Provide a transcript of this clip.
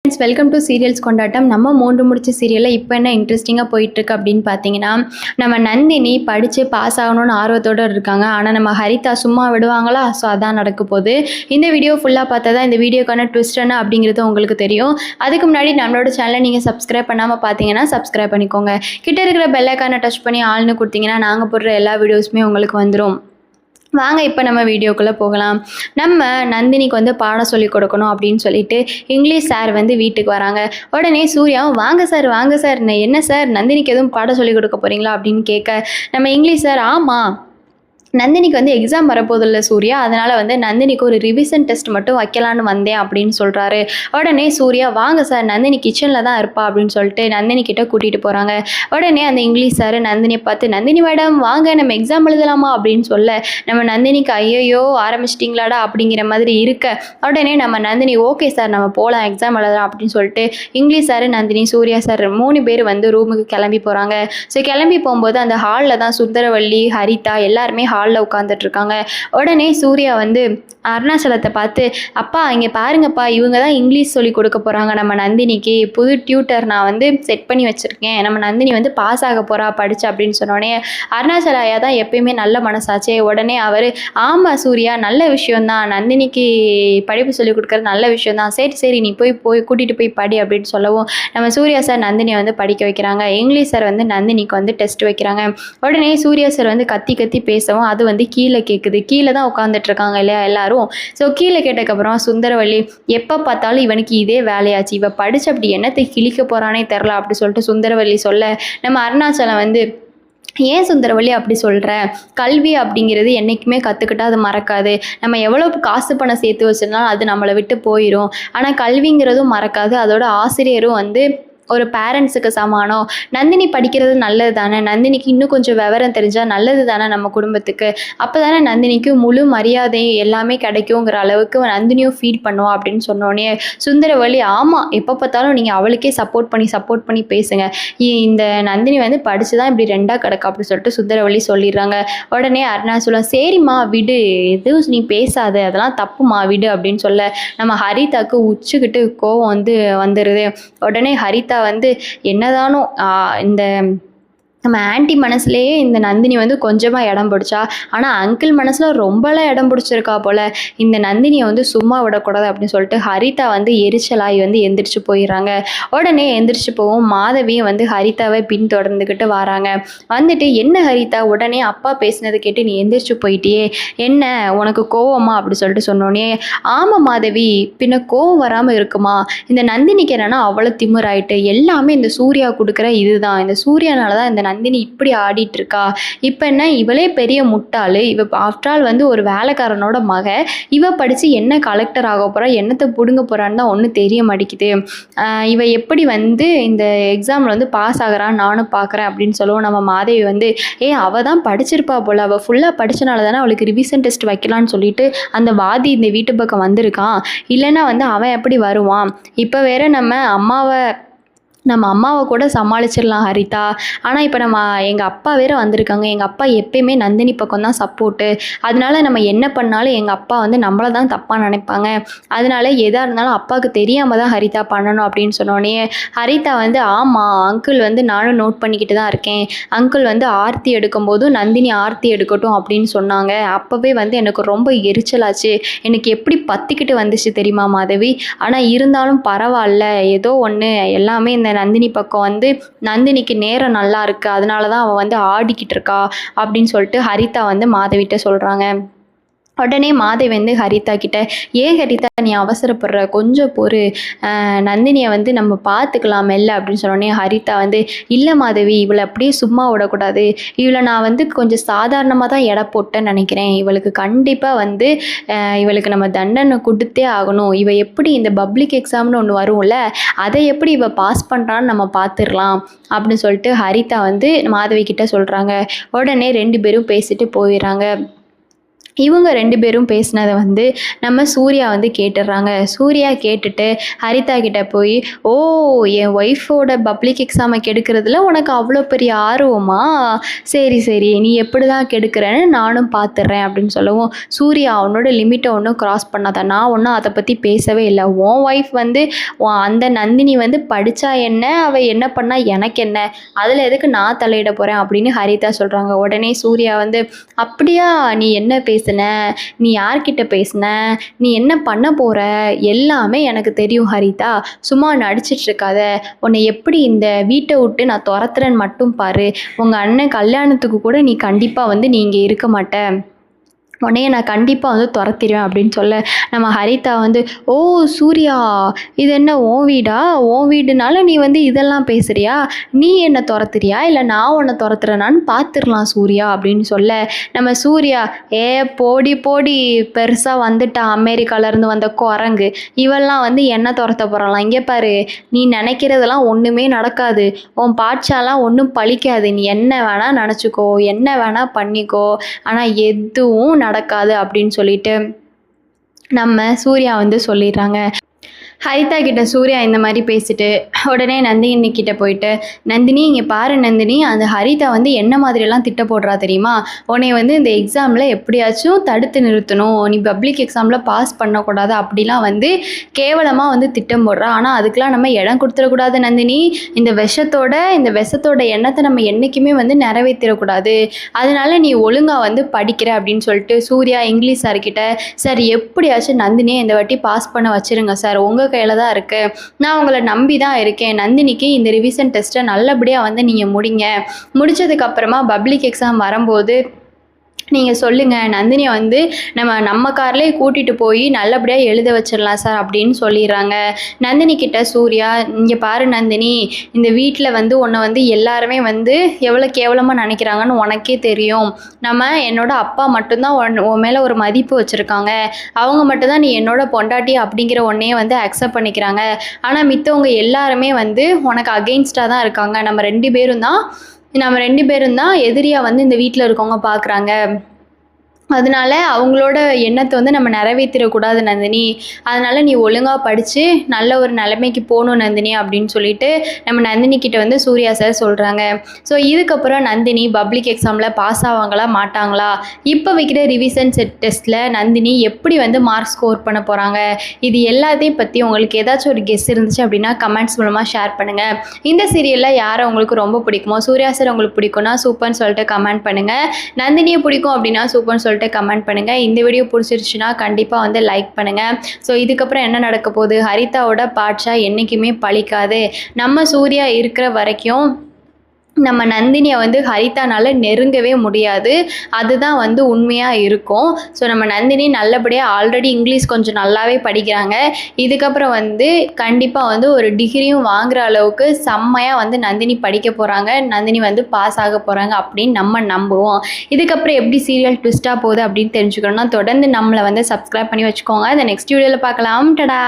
Friends, welcome to serials கொண்டாட்டம். நம்ம 3 முடிச்ச சீரியலில் இப்போ என்ன இன்ட்ரெஸ்டிங்காக போயிட்டுருக்கு அப்படின்னு பார்த்தீங்கன்னா, நம்ம நந்தினி படித்து பாஸ் ஆகணும்னு ஆர்வத்தோடு இருக்காங்க. ஆனால் நம்ம ஹரிதா சும்மா விடுவாங்களா? ஸோ அதான் நடக்க போகுது. இந்த வீடியோ ஃபுல்லாக பார்த்தா தான் இந்த வீடியோக்கான ட்விஸ்ட் என்ன அப்படிங்கிறது உங்களுக்கு தெரியும். அதுக்கு முன்னாடி நம்மளோட சேனலை நீங்கள் சப்ஸ்கிரைப் பண்ணாமல் பார்த்தீங்கன்னா சப்ஸ்கிரைப் பண்ணிக்கோங்க. கிட்ட இருக்கிற பெல் ஐகானை டச் பண்ணி ஆள்னு கொடுத்தீங்கன்னா நாங்கள் போடுற எல்லா வீடியோஸுமே உங்களுக்கு வந்துடும். வாங்க இப்போ நம்ம வீடியோக்குள்ளே போகலாம். நம்ம நந்தினிக்கு வந்து பாடம் சொல்லி கொடுக்கணும் அப்படின்னு சொல்லிட்டு இங்கிலீஷ் சார் வந்து வீட்டுக்கு வராங்க. உடனே சூர்யாவும் வாங்க சார் என்ன சார் நந்தினிக்கு எதுவும் பாடம் சொல்லி கொடுக்க போகிறீங்களா அப்படின்னு கேட்க, நம்ம இங்கிலீஷ் சார் ஆமாம் நந்தினிக்கு வந்து எக்ஸாம் வரப்போதில்ல சூர்யா, அதனால் வந்து நந்தினிக்கு ஒரு ரிவிஷன் டெஸ்ட் மட்டும் வைக்கலான்னு வந்தேன் அப்படின்னு சொல்கிறாரு. உடனே சூர்யா வாங்க சார் நந்தினி கிச்சனில் தான் இருப்பா அப்படின்னு சொல்லிட்டு நந்தினி கிட்ட கூட்டிகிட்டு போகிறாங்க. உடனே அந்த இங்கிலீஷ் சார் நந்தினியை பார்த்து நந்தினி மேடம் வாங்க நம்ம எக்ஸாம் எழுதலாமா அப்படின்னு சொல்ல, நம்ம நந்தினிக்கு ஐயோ ஆரம்பிச்சிட்டிங்களாடா அப்படிங்கிற மாதிரி இருக்க, உடனே நம்ம நந்தினி ஓகே சார் நம்ம போகலாம் எக்ஸாம் எழுதலாம் அப்படின்னு சொல்லிட்டு English sir Nandini Surya sir 3 பேர் வந்து ரூமுக்கு கிளம்பி போகிறாங்க. ஸோ கிளம்பி போகும்போது அந்த ஹாலில் தான் சுந்தரவள்ளி ஹரிதா எல்லாருமே ஹாலில் உட்காந்துட்டு இருக்காங்க. உடனே சூர்யா வந்து அருணாச்சலத்தை பார்த்து அப்பா இங்கே பாருங்கப்பா இவங்க தான் இங்கிலீஷ் சொல்லி கொடுக்க போகிறாங்க நம்ம நந்தினிக்கு, புது டியூட்டர் நான் வந்து செட் பண்ணி வச்சுருக்கேன், நம்ம நந்தினி வந்து பாஸ் ஆக போகிறா படிச்சு அப்படின்னு சொன்னோடனே அருணாச்சல ஐயா தான் எப்பயுமே நல்ல மனசாச்சே. உடனே அவர் ஆமாம் சூர்யா நல்ல விஷயம்தான், நந்தினிக்கு படிப்பு சொல்லி கொடுக்குறது நல்ல விஷயம்தான், சரி நீ போய் கூட்டிகிட்டு போய் படி அப்படின்னு சொல்லவும் நம்ம சூர்யா சார் நந்தினியை வந்து படிக்க வைக்கிறாங்க. இங்கிலீஷ் சார் வந்து நந்தினிக்கு வந்து டெஸ்ட் வைக்கிறாங்க. உடனே சூர்யா சார் வந்து கத்தி பேசவும் அது வந்து கீழே கேட்குது. கீழே தான் உட்காந்துட்டு இருக்காங்க இல்லையா எல்லாரும். ஸோ கீழே கேட்டதுக்கப்புறம் சுந்தரவள்ளி எப்போ பார்த்தாலும் இவனுக்கு இதே வேலையாச்சு, இவ படிச்சு அப்படி என்னத்தை கிழிக்க போகிறானே தெரில அப்படி சொல்லிட்டு சுந்தரவள்ளி சொல்ல, நம்ம அருணாச்சலம் வந்து ஏன் சுந்தரவள்ளி அப்படி சொல்கிற, கல்வி அப்படிங்கிறது என்றைக்குமே கற்றுக்கிட்டா அது மறக்காது, நம்ம எவ்வளோ காசு பணம் சேர்த்து வச்சிருந்தாலும் அது நம்மளை விட்டு போயிடும், ஆனால் கல்விங்கிறதும் மறக்காது, அதோட ஆசிரியரும் வந்து ஒரு பேரண்ட்ஸுக்கு சமானம், நந்தினி படிக்கிறது நல்லது தானே, நந்தினிக்கு இன்னும் கொஞ்சம் விவரம் தெரிஞ்சால் நல்லது தானே நம்ம குடும்பத்துக்கு, அப்போ தானே நந்தினிக்கு முழு மரியாதை எல்லாமே கிடைக்குங்கிற அளவுக்கு நந்தினியும் ஃபீல் பண்ணுவோம் அப்படின்னு சொன்னோடனே சுந்தரவள்ளி ஆமாம் எப்போ பார்த்தாலும் நீங்கள் அவளுக்கே சப்போர்ட் பண்ணி பேசுங்க, இந்த நந்தினி வந்து படித்து தான் இப்படி 2ஆக கிடக்கு அப்படின்னு சொல்லிட்டு சுந்தரவள்ளி சொல்லிடுறாங்க. உடனே அருணாச்சலம் சரிம்மா விடு எதுவும் நீ பேசாத அதெல்லாம் தப்புமா விடு அப்படின்னு சொல்ல, நம்ம ஹரிதாக்கு உச்சிக்கிட்டு கோவம் வந்து வந்துடுது. உடனே ஹரிதா வந்து என்னதானோ இந்த நம்ம ஆன்ட்டி மனசுலேயே இந்த நந்தினி வந்து கொஞ்சமாக இடம் பிடிச்சா, ஆனால் அங்கிள் மனசில் ரொம்பலாம் இடம் பிடிச்சிருக்கா போல், இந்த நந்தினியை வந்து சும்மா விடக்கூடாது அப்படின்னு சொல்லிட்டு ஹரிதா வந்து எரிச்சலாகி வந்து எந்திரிச்சு போயிடுறாங்க. உடனே எந்திரிச்சு போவும் மாதவியும் வந்து ஹரிதாவை பின்தொடர்ந்துக்கிட்டு வராங்க. வந்துட்டு என்ன ஹரிதா உடனே அப்பா பேசினது கேட்டு நீ எந்திரிச்சு போயிட்டியே, என்ன உனக்கு கோவமா அப்படி சொல்லிட்டு சொன்னோடனே ஆமாம் மாதவி பின்ன கோவம் வராமல் இருக்குமா, இந்த நந்தினிக்கு என்னன்னா அவ்வளோ திமிராயிட்டு, எல்லாமே இந்த சூர்யா கொடுக்குற இதுதான், இந்த சூர்யானால தான் இந்த நந்தினி இப்படி ஆடிட்டு இருக்கா, இப்போ என்ன இவளே பெரிய முட்டாளு, இவ ஆஃப்டர் ஆல் வந்து ஒரு வேலைக்காரனோட மக, இவ படித்து என்ன கலெக்டர் ஆக போகிறா என்னத்தை பிடுங்க போகிறான்னு தான் ஒன்றும் தெரிய மாட்டேங்குது, இவ எப்படி வந்து இந்த எக்ஸாமில் வந்து பாஸ் ஆகிறான்னு நானும் பார்க்குறேன் அப்படின்னு சொல்லுவோம். நம்ம மாதவி வந்து அவள் தான் படிச்சிருப்பா போல், அவள் ஃபுல்லாக படித்தனால தானே அவளுக்கு ரிவிஷன் டெஸ்ட் வைக்கலான்னு சொல்லிட்டு அந்த வாதி இந்த வீட்டு பக்கம் வந்திருக்கான், இல்லைன்னா வந்து அவன் எப்படி வருவான், இப்போ வேற நம்ம அம்மாவை கூட சமாளிச்சிடலாம் ஹரிதா, ஆனால் இப்போ எங்கள் அப்பா வேறு வந்திருக்காங்க, எங்கள் அப்பா எப்பயுமே நந்தினி பக்கம் தான் சப்போர்ட்டு, அதனால நம்ம என்ன பண்ணாலும் எங்கள் அப்பா வந்து நம்மளை தான் தப்பாக நினைப்பாங்க, அதனால எதாக இருந்தாலும் அப்பாவுக்கு தெரியாமல் தான் ஹரிதா பண்ணணும் அப்படின்னு சொன்னோடனே ஹரிதா வந்து ஆமாம் அங்கிள் வந்து நானும் நோட் பண்ணிக்கிட்டு தான் இருக்கேன், அங்கிள் வந்து ஆர்த்தி எடுக்கும்போதும் நந்தினி ஆர்த்தி எடுக்கட்டும் அப்படின்னு சொன்னாங்க, அப்போவே வந்து எனக்கு ரொம்ப எரிச்சலாச்சு, எனக்கு எப்படி பற்றிக்கிட்டு வந்துச்சு தெரியுமா மாதவி, ஆனால் இருந்தாலும் பரவாயில்ல ஏதோ ஒன்று எல்லாமே இந்த நந்தினி பக்கம் வந்து நந்தினிக்கு நேரம் நல்லா இருக்குது அதனால தான் அவள் வந்து ஆடிக்கிட்டு இருக்கா அப்படின்னு சொல்லிட்டு ஹரிதா வந்து மாதவிட்ட சொல்கிறாங்க. உடனே மாதவி வந்து ஹரிதா கிட்ட ஏன் ஹரிதா நீ அவசரப்படுற கொஞ்சம் பொறு, நந்தினியை வந்து நம்ம பார்த்துக்கலாம் மெல்ல அப்படின்னு சொன்னோடனே ஹரிதா வந்து இல்லை மாதவி இவளை அப்படியே சும்மா விடக்கூடாது, இவளை நான் வந்து கொஞ்சம் சாதாரணமாக தான் எடை போட்டேன்னு நினைக்கிறேன், இவளுக்கு கண்டிப்பாக வந்து இவளுக்கு நம்ம தண்டனை கொடுத்தே ஆகணும், இவ எப்படி இந்த பப்ளிக் எக்ஸாம்னு ஒன்று வரும்ல அதை எப்படி இவ பாஸ் பண்ணுறான்னு நம்ம பார்த்துடலாம் அப்படின்னு சொல்லிட்டு ஹரிதா வந்து மாதவி கிட்ட சொல்கிறாங்க. உடனே 2 பேரும் பேசிட்டு போயிடுறாங்க. இவங்க 2 பேரும் பேசினத வந்து நம்ம சூர்யா வந்து கேட்டுடுறாங்க. சூர்யா கேட்டுட்டு ஹரிதா கிட்ட போய், "ஓ! என் ஒய்ஃபோட பப்ளிக் எக்ஸாம கெடுக்கிறதுல உனக்கு அவ்வளோ பெரிய ஆர்வமா? சரி, சரி. நீ எப்படி தான் கெடுக்கிறன்னு நானும் பார்த்துடுறேன்" அப்படின்னு சொல்லவும், "சூர்யா உன்னோட லிமிட்டை ஒன்றும் கிராஸ் பண்ணாத. நான் ஒன்றும் அதை பற்றி பேசவே இல்லை. உன் ஒய்ஃப் வந்து அந்த நந்தினி வந்து படித்தா என்ன? அவள் என்ன பண்ணா எனக்கு என்ன? அதில் எதுக்கு நான் தலையிட போகிறேன்?" அப்படின்னு ஹரிதா சொல்கிறாங்க. உடனே சூர்யா வந்து, "அப்படியா? நீ என்ன பேசுன? நீ யார்கிட்ட பேசுன? நீ என்ன பண்ண போற? எல்லாமே எனக்கு தெரியும் ஹரிதா. சும்மா நடிச்சிட்டு இருக்காத. உன்னை எப்படி இந்த வீட்டை விட்டு நான் துரத்துறேன்னு மட்டும் பாரு. உங்க அண்ணன் கல்யாணத்துக்கு கூட நீ கண்டிப்பா வந்து நீ இங்கே இருக்க மாட்ட. உன்னைய நான் கண்டிப்பாக வந்து துரத்திடுவேன்" அப்படின்னு சொல்ல, நம்ம ஹரிதா வந்து, "ஓ சூர்யா, இது என்ன உன் வீடா? உன் வீடுனால நீ வந்து இதெல்லாம் பேசுறியா? நீ என்ன துரத்துறியா இல்லை நான் உன்னை துரத்துறேனான்னு பார்த்துடலாம் சூர்யா" அப்படின்னு சொல்ல, நம்ம சூர்யா, "ஏ போடி போடி, பெருசாக வந்துட்டா அமெரிக்காலேருந்து வந்த குரங்கு, இவெல்லாம் வந்து என்ன துரத்த போகிறாளாம். இங்கே பாரு, நீ நினைக்கிறதெல்லாம் ஒன்றுமே நடக்காது. உன் பாட்சாலாம் ஒன்றும் பழிக்காது. நீ என்ன வேணால் நினச்சிக்கோ, என்ன வேணால் பண்ணிக்கோ, ஆனால் எதுவும் நடக்காது" அப்படின்னு சொல்லிட்டு நம்ம சூர்யா வந்து சொல்லிடுறாங்க. ஹரிதா கிட்ட சூர்யா இந்த மாதிரி பேசிட்டு உடனே நந்தினி கிட்ட போயிட்டு, "நந்தினி இங்கே பாரு நந்தினி, அந்த ஹரிதா வந்து என்ன மாதிரியெல்லாம் திட்ட போடுறா தெரியுமா? உன்னை வந்து இந்த எக்ஸாமில் எப்படியாச்சும் தடுத்து நிறுத்தணும், நீ பப்ளிக் எக்ஸாமில் பாஸ் பண்ணக்கூடாது அப்படிலாம் வந்து கேவலமாக வந்து திட்டம் போடுறா. ஆனால் அதுக்கெலாம் நம்ம இடம் கொடுத்துடக்கூடாது நந்தினி. இந்த விஷத்தோட எண்ணத்தை நம்ம என்றைக்குமே வந்து நிறைவேற்றிடக்கூடாது. அதனால நீ ஒழுங்காக வந்து படிக்கிற" அப்படின்னு சொல்லிட்டு சூர்யா இங்கிலீஷ் சார்கிட்ட, "சார் எப்படியாச்சும் நந்தினியை இந்த வாட்டி பாஸ் பண்ண வச்சுருங்க சார், உங்கள் கையில் தான் இருக்குது. நான் உங்களை நம்பி தான் இருக்கேன். நந்தினிக்கு இந்த ரிவிஷன் டெஸ்ட்டை நல்லபடியாக வந்து நீங்கள் முடிங்க. முடித்ததுக்கப்புறமா பப்ளிக் எக்ஸாம் வரும்போது நீங்கள் சொல்லுங்கள், நந்தினியை வந்து நம்ம கார்லேயே கூட்டிகிட்டு போய் நல்லபடியாக எழுத வச்சிடலாம் சார்" அப்படின்னு சொல்லிடுறாங்க. நந்தினி கிட்ட சூர்யா, "இங்கே பாரு நந்தினி, இந்த வீட்டில் வந்து உன்னை வந்து எல்லாருமே வந்து எவ்வளோ கேவலமாக நினைக்கிறாங்கன்னு உனக்கே தெரியும். என்னோட அப்பா மட்டும்தான் உன் மேலே ஒரு மதிப்பு வச்சுருக்காங்க. அவங்க மட்டும்தான் நீ என்னோட பொண்டாட்டி அப்படிங்கிற ஒன்றையே வந்து அக்செப்ட் பண்ணிக்கிறாங்க. ஆனால் மித்தவங்க எல்லாருமே வந்து உனக்கு அகெயின்ஸ்டாக தான் இருக்காங்க. நம்ம 2 பேரும் தான் எதிரியாக வந்து இந்த வீட்டில் இருக்கவங்க பார்க்குறாங்க. அதனால அவங்களோட எண்ணத்தை வந்து நம்ம நிறைவேற்றிடக்கூடாது நந்தினி. அதனால் நீ ஒழுங்காக படித்து நல்ல ஒரு நிலைமைக்கு போகணும் நந்தினி" அப்படின்னு சொல்லிட்டு நம்ம நந்தினி கிட்ட வந்து சூர்யா சார் சொல்கிறாங்க. ஸோ இதுக்கப்புறம் நந்தினி பப்ளிக் எக்ஸாமில் பாஸ் ஆவாங்களா மாட்டாங்களா, இப்போ வைக்கிற ரிவிஷன் டெஸ்ட்டில் நந்தினி எப்படி வந்து மார்க் ஸ்கோர் பண்ண போகிறாங்க, இது எல்லாத்தையும் பற்றி உங்களுக்கு ஏதாச்சும் ஒரு கெஸ் இருந்துச்சு அப்படின்னா கமெண்ட்ஸ் மூலமாக ஷேர் பண்ணுங்கள். இந்த சீரியலில் யாரை உங்களுக்கு ரொம்ப பிடிக்குமோ, சூர்யா சார் உங்களுக்கு பிடிக்கும்னா சூப்பர்னு சொல்லிட்டு கமெண்ட் பண்ணுங்கள். நந்தினியை பிடிக்கும் அப்படின்னா சூப்பர்னு சொல்லிட்டு கமெண்ட் பண்ணுங்கள். இந்த வீடியோ பிடிச்சிருச்சுன்னா கண்டிப்பாக வந்து லைக் பண்ணுங்கள். ஸோ இதுக்கப்புறம் என்ன நடக்க போகுது, ஹரிதாவோட பாட்ஷா என்றைக்குமே பழிக்காது. நம்ம சூர்யா இருக்கிற வரைக்கும் நம்ம நந்தினியை வந்து ஹரிதானால் நெருங்கவே முடியாது. அதுதான் வந்து உண்மையாக இருக்கும். ஸோ நம்ம நந்தினி நல்லபடியாக ஆல்ரெடி இங்கிலீஷ் கொஞ்சம் நல்லாவே படிக்கிறாங்க. இதுக்கப்புறம் வந்து கண்டிப்பாக வந்து ஒரு டிகிரியும் வாங்குகிற அளவுக்கு செம்மையாக வந்து நந்தினி படிக்க போகிறாங்க. நந்தினி வந்து பாஸ் ஆக போகிறாங்க அப்படின்னு நம்ம நம்புவோம். இதுக்கப்புறம் எப்படி சீரியல் ட்விஸ்ட்டாக போகுது அப்படின்னு தெரிஞ்சுக்கணும்னா தொடர்ந்து நம்மளை வந்து சப்ஸ்கிரைப் பண்ணி வச்சுக்கோங்க. அதை நெக்ஸ்ட் வீடியோவில் பார்க்கலாம். டடா.